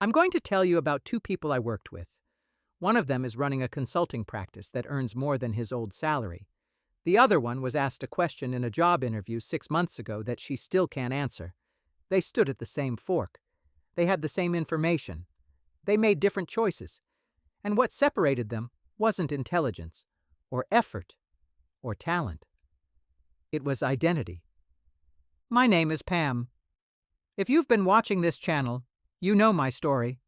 I'm going to tell you about two people I worked with. One of them is running a consulting practice that earns more than his old salary. The other one was asked a question in a job interview 6 months ago that she still can't answer. They stood at the same fork. They had the same information. They made different choices. And what separated them wasn't intelligence, or effort, or talent. It was identity. My name is Pam. If you've been watching this channel, you know my story.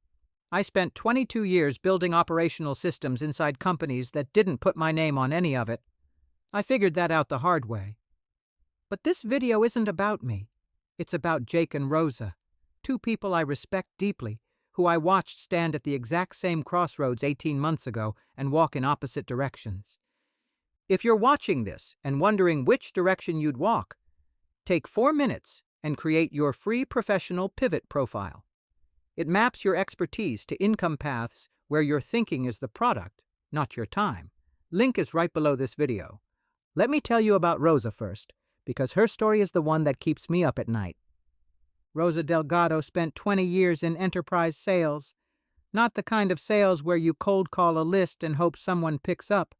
I spent 22 years building operational systems inside companies that didn't put my name on any of it. I figured that out the hard way. But this video isn't about me. It's about Jake and Rosa, two people I respect deeply, who I watched stand at the exact same crossroads 18 months ago and walk in opposite directions. If you're watching this and wondering which direction you'd walk, take 4 minutes and create your free professional pivot profile. It maps your expertise to income paths where your thinking is the product, not your time. Link is right below this video. Let me tell you about Rosa first, because her story is the one that keeps me up at night. Rosa Delgado spent 20 years in enterprise sales. Not the kind of sales where you cold call a list and hope someone picks up.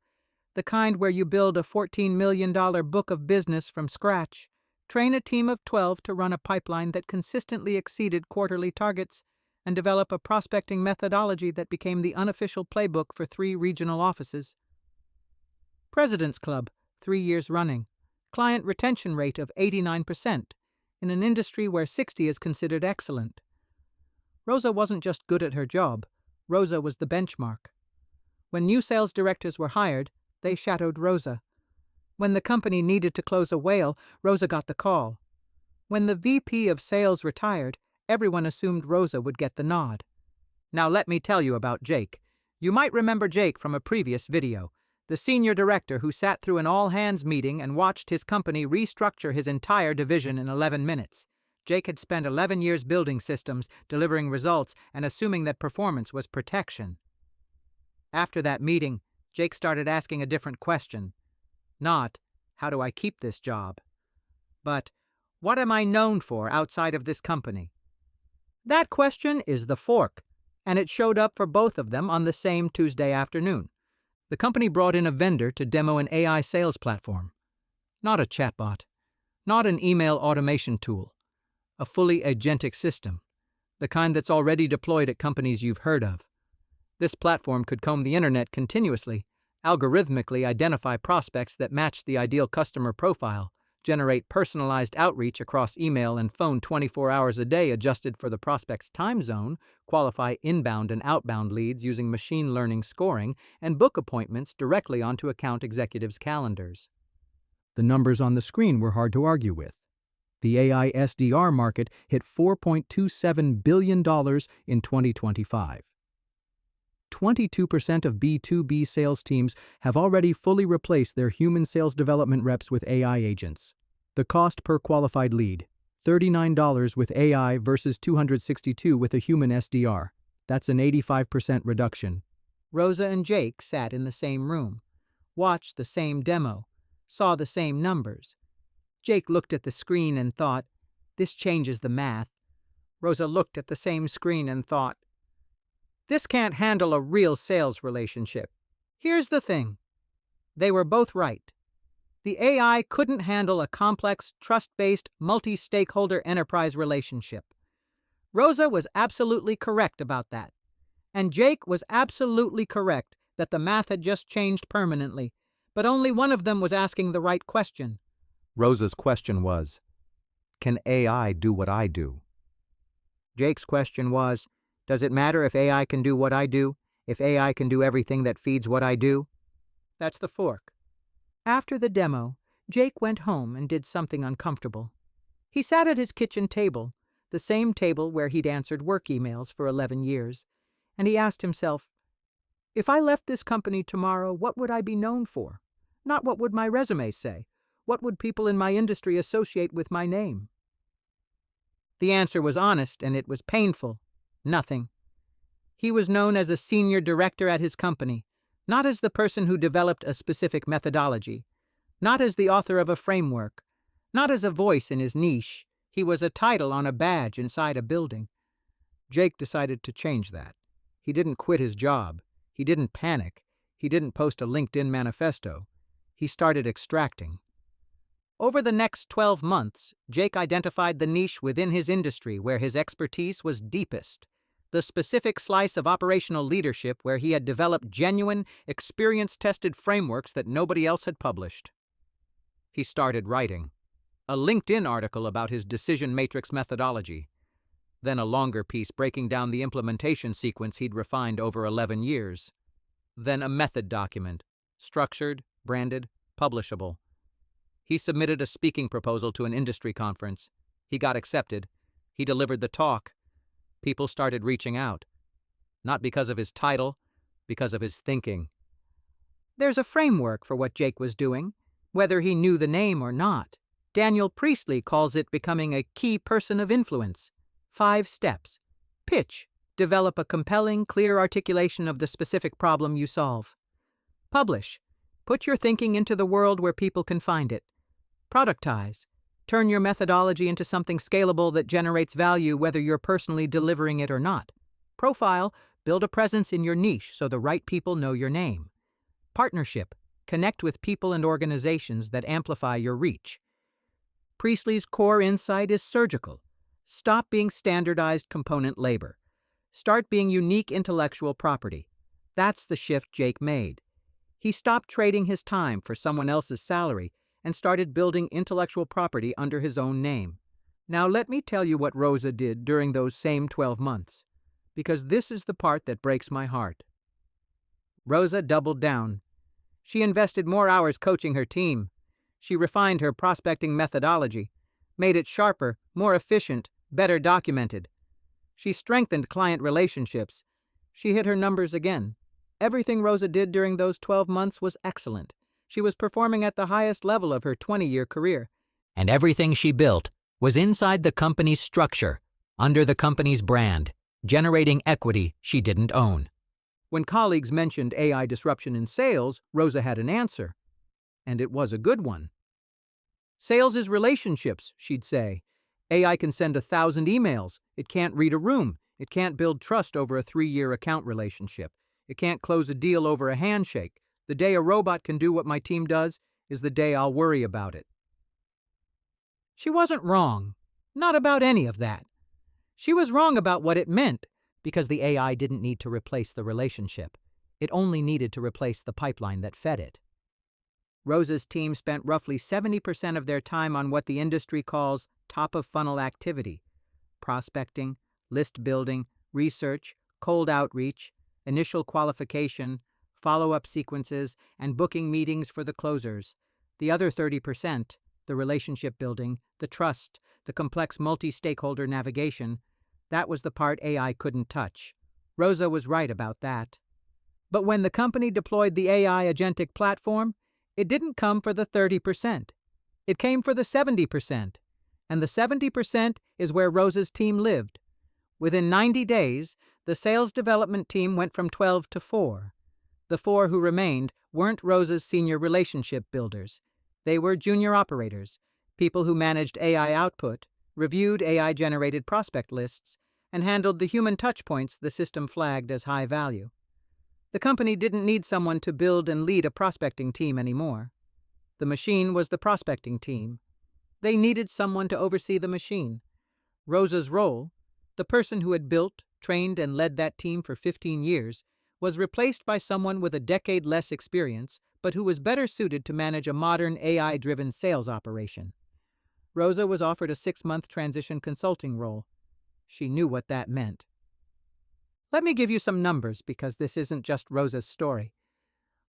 The kind where you build a $14 million book of business from scratch, train a team of 12 to run a pipeline that consistently exceeded quarterly targets, and develop a prospecting methodology that became the unofficial playbook for 3 regional offices. President's Club, 3 years running. Client retention rate of 89%, in an industry where 60 is considered excellent. Rosa wasn't just good at her job. Rosa was the benchmark. When new sales directors were hired, they shadowed Rosa. When the company needed to close a whale, Rosa got the call. When the VP of sales retired, everyone assumed Rosa would get the nod. Now let me tell you about Jake. You might remember Jake from a previous video, the senior director who sat through an all-hands meeting and watched his company restructure his entire division in 11 minutes. Jake had spent 11 years building systems, delivering results, and assuming that performance was protection. After that meeting, Jake started asking a different question. Not, how do I keep this job? But, what am I known for outside of this company? That question is the fork, and it showed up for both of them on the same Tuesday afternoon. The company brought in a vendor to demo an AI sales platform. Not a chatbot, not an email automation tool, a fully agentic system, the kind that's already deployed at companies you've heard of. This platform could comb the internet continuously, algorithmically identify prospects that match the ideal customer profile, generate personalized outreach across email and phone 24 hours a day adjusted for the prospect's time zone, qualify inbound and outbound leads using machine learning scoring, and book appointments directly onto account executives' calendars. The numbers on the screen were hard to argue with. The AI SDR market hit $4.27 billion in 2025. 22% of B2B sales teams have already fully replaced their human sales development reps with AI agents. The cost per qualified lead, $39 with AI versus $262 with a human SDR. That's an 85% reduction. Rosa and Jake sat in the same room, watched the same demo, saw the same numbers. Jake looked at the screen and thought, this changes the math. Rosa looked at the same screen and thought, this can't handle a real sales relationship. Here's the thing. They were both right. The AI couldn't handle a complex, trust-based, multi-stakeholder enterprise relationship. Rosa was absolutely correct about that. And Jake was absolutely correct that the math had just changed permanently, but only one of them was asking the right question. Rosa's question was, can AI do what I do? Jake's question was, does it matter if AI can do what I do, if AI can do everything that feeds what I do? That's the fork. After the demo, Jake went home and did something uncomfortable. He sat at his kitchen table, the same table where he'd answered work emails for 11 years, and he asked himself, if I left this company tomorrow, what would I be known for? Not what would my resume say? What would people in my industry associate with my name? The answer was honest, and it was painful. Nothing. He was known as a senior director at his company, not as the person who developed a specific methodology, not as the author of a framework, not as a voice in his niche. He was a title on a badge inside a building. Jake decided to change that. He didn't quit his job. He didn't panic. He didn't post a LinkedIn manifesto. He started extracting. Over the next 12 months, Jake identified the niche within his industry where his expertise was deepest, the specific slice of operational leadership where he had developed genuine, experience-tested frameworks that nobody else had published. He started writing a LinkedIn article about his decision matrix methodology, then a longer piece breaking down the implementation sequence he'd refined over 11 years, then a method document, structured, branded, publishable. He submitted a speaking proposal to an industry conference. He got accepted. He delivered the talk. People started reaching out. Not because of his title, because of his thinking. There's a framework for what Jake was doing, whether he knew the name or not. Daniel Priestley calls it becoming a key person of influence. 5 steps. Pitch. Develop a compelling, clear articulation of the specific problem you solve. Publish. Put your thinking into the world where people can find it. Productize. Turn your methodology into something scalable that generates value whether you're personally delivering it or not. Profile. Build a presence in your niche so the right people know your name. Partnership. Connect with people and organizations that amplify your reach. Priestley's core insight is surgical. Stop being standardized component labor. Start being unique intellectual property. That's the shift Jake made. He stopped trading his time for someone else's salary and started building intellectual property under his own name. Now let me tell you what Rosa did during those same 12 months, because this is the part that breaks my heart. Rosa doubled down. She invested more hours coaching her team. She refined her prospecting methodology, made it sharper, more efficient, better documented. She strengthened client relationships. She hit her numbers again. Everything Rosa did during those 12 months was excellent. She was performing at the highest level of her 20-year career. And everything she built was inside the company's structure, under the company's brand, generating equity she didn't own. When colleagues mentioned AI disruption in sales, Rosa had an answer. And it was a good one. Sales is relationships, she'd say. AI can send 1,000 emails. It can't read a room. It can't build trust over a 3-year account relationship. It can't close a deal over a handshake. The day a robot can do what my team does is the day I'll worry about it. She wasn't wrong. Not about any of that. She was wrong about what it meant, because the AI didn't need to replace the relationship. It only needed to replace the pipeline that fed it. Rosa's team spent roughly 70% of their time on what the industry calls top-of-funnel activity: prospecting, list building, research, cold outreach, initial qualification, follow-up sequences, and booking meetings for the closers. The other 30%, the relationship building, the trust, the complex multi-stakeholder navigation, that was the part AI couldn't touch. Rosa was right about that. But when the company deployed the AI agentic platform, it didn't come for the 30%. It came for the 70%. And the 70% is where Rosa's team lived. Within 90 days, the sales development team went from 12 to 4. The 4 who remained weren't Rosa's senior relationship builders. They were junior operators, people who managed AI output, reviewed AI-generated prospect lists, and handled the human touchpoints the system flagged as high value. The company didn't need someone to build and lead a prospecting team anymore. The machine was the prospecting team. They needed someone to oversee the machine. Rosa's role, the person who had built, trained, and led that team for 15 years, was replaced by someone with a decade less experience, but who was better suited to manage a modern AI-driven sales operation. Rosa was offered a 6-month transition consulting role. She knew what that meant. Let me give you some numbers because this isn't just Rosa's story.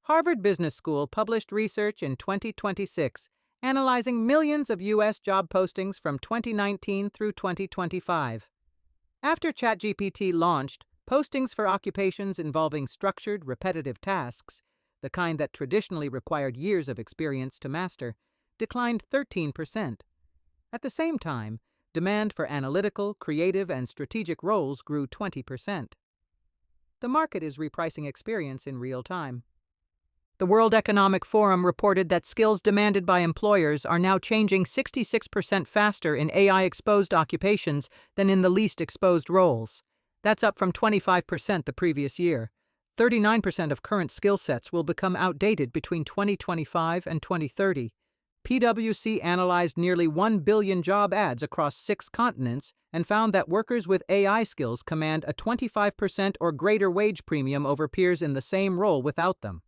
Harvard Business School published research in 2026 analyzing millions of U.S. job postings from 2019 through 2025. After ChatGPT launched, postings for occupations involving structured, repetitive tasks, the kind that traditionally required years of experience to master, declined 13%. At the same time, demand for analytical, creative, and strategic roles grew 20%. The market is repricing experience in real time. The World Economic Forum reported that skills demanded by employers are now changing 66% faster in AI-exposed occupations than in the least exposed roles. That's up from 25% the previous year. 39% of current skill sets will become outdated between 2025 and 2030. PwC analyzed nearly 1 billion job ads across 6 continents and found that workers with AI skills command a 25% or greater wage premium over peers in the same role without them.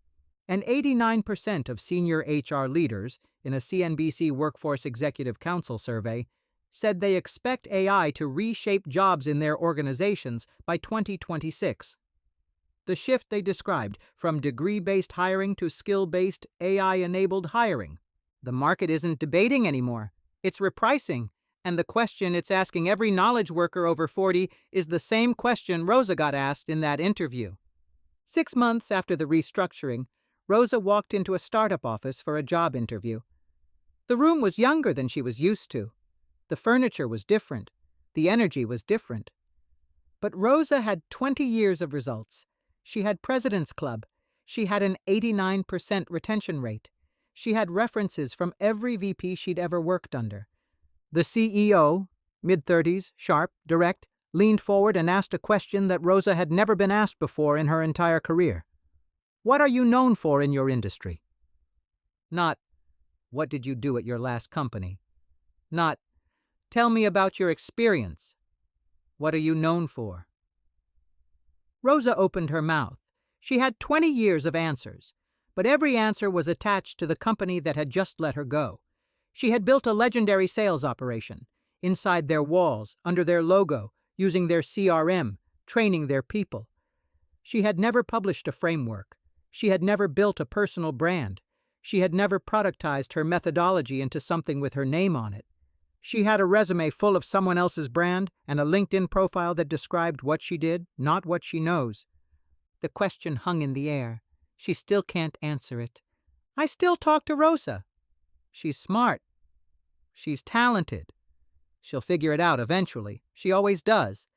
And 89% of senior HR leaders, in a CNBC Workforce Executive Council survey, said they expect AI to reshape jobs in their organizations by 2026. The shift they described, from degree-based hiring to skill-based, AI-enabled hiring. The market isn't debating anymore. It's repricing, and the question it's asking every knowledge worker over 40 is the same question Rosa got asked in that interview. 6 months after the restructuring, Rosa walked into a startup office for a job interview. The room was younger than she was used to. The furniture was different. The energy was different. But Rosa had 20 years of results. She had President's Club. She had an 89% retention rate. She had references from every VP she'd ever worked under. The CEO, mid-30s, sharp, direct, leaned forward and asked a question that Rosa had never been asked before in her entire career. What are you known for in your industry? Not, what did you do at your last company? Not, tell me about your experience. What are you known for? Rosa opened her mouth. She had 20 years of answers, but every answer was attached to the company that had just let her go. She had built a legendary sales operation, inside their walls, under their logo, using their CRM, training their people. She had never published a framework. She had never built a personal brand. She had never productized her methodology into something with her name on it. She had a resume full of someone else's brand and a LinkedIn profile that described what she did, not what she knows. The question hung in the air. She still can't answer it. I still talk to Rosa. She's smart. She's talented. She'll figure it out eventually. She always does.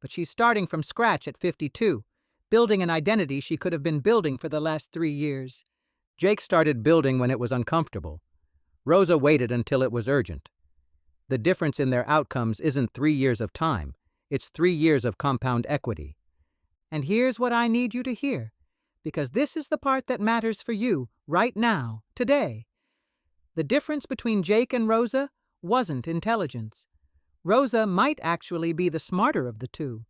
But she's starting from scratch at 52, building an identity she could have been building for the last 3 years. Jake started building when it was uncomfortable. Rosa waited until it was urgent. The difference in their outcomes isn't 3 years of time. It's 3 years of compound equity. And here's what I need you to hear, because this is the part that matters for you right now, today. The difference between Jake and Rosa wasn't intelligence. Rosa might actually be the smarter of the two.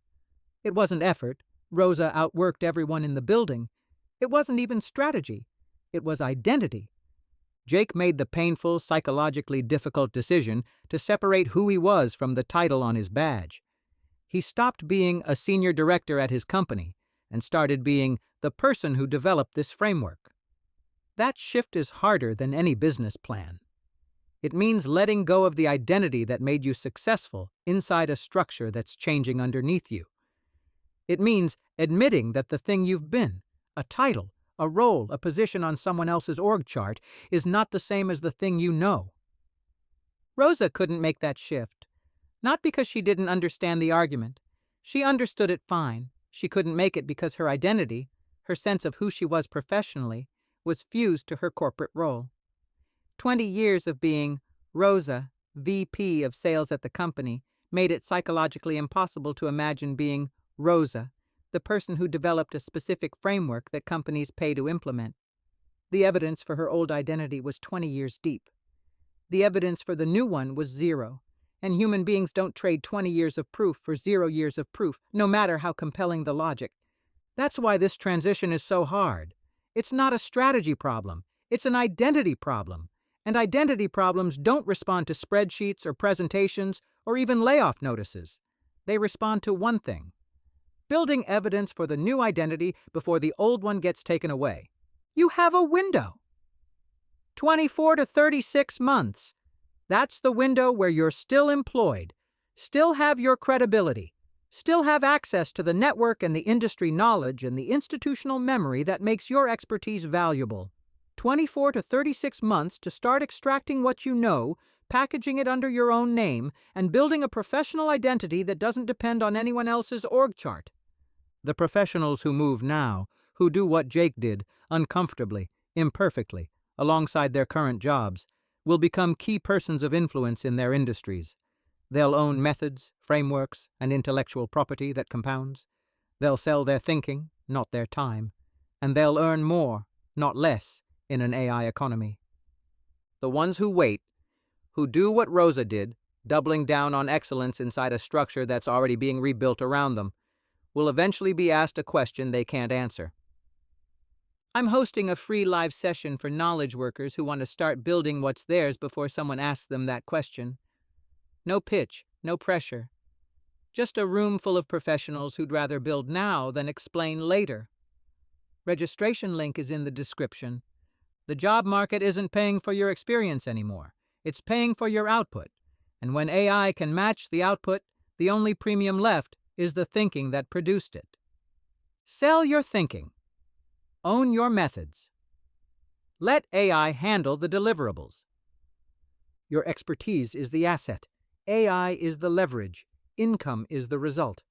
It wasn't effort. Rosa outworked everyone in the building. It wasn't even strategy. It was identity. Jake made the painful, psychologically difficult decision to separate who he was from the title on his badge. He stopped being a senior director at his company and started being the person who developed this framework. That shift is harder than any business plan. It means letting go of the identity that made you successful inside a structure that's changing underneath you. It means admitting that the thing you've been, a title, a role, a position on someone else's org chart, is not the same as the thing you know. Rosa couldn't make that shift, not because she didn't understand the argument. She understood it fine. She couldn't make it because her identity, her sense of who she was professionally, was fused to her corporate role. 20 years of being Rosa, VP of sales at the company, made it psychologically impossible to imagine being Rosa, the person who developed a specific framework that companies pay to implement. The evidence for her old identity was 20 years deep. The evidence for the new one was 0, and human beings don't trade 20 years of proof for 0 years of proof, no matter how compelling the logic. That's why this transition is so hard. It's not a strategy problem. It's an identity problem. And identity problems don't respond to spreadsheets or presentations or even layoff notices. They respond to one thing: building evidence for the new identity before the old one gets taken away. You have a window. 24 to 36 months. That's the window where you're still employed, still have your credibility, still have access to the network and the industry knowledge and the institutional memory that makes your expertise valuable. 24 to 36 months to start extracting what you know, packaging it under your own name, and building a professional identity that doesn't depend on anyone else's org chart. The professionals who move now, who do what Jake did, uncomfortably, imperfectly, alongside their current jobs, will become key persons of influence in their industries. They'll own methods, frameworks, and intellectual property that compounds. They'll sell their thinking, not their time. And they'll earn more, not less, in an AI economy. The ones who wait, who do what Rosa did, doubling down on excellence inside a structure that's already being rebuilt around them, will eventually be asked a question they can't answer. I'm hosting a free live session for knowledge workers who want to start building what's theirs before someone asks them that question. No pitch, no pressure. Just a room full of professionals who'd rather build now than explain later. Registration link is in the description. The job market isn't paying for your experience anymore. It's paying for your output. And when AI can match the output, the only premium left is the thinking that produced it. Sell your thinking. Own your methods. Let AI handle the deliverables. Your expertise is the asset. AI is the leverage. Income is the result.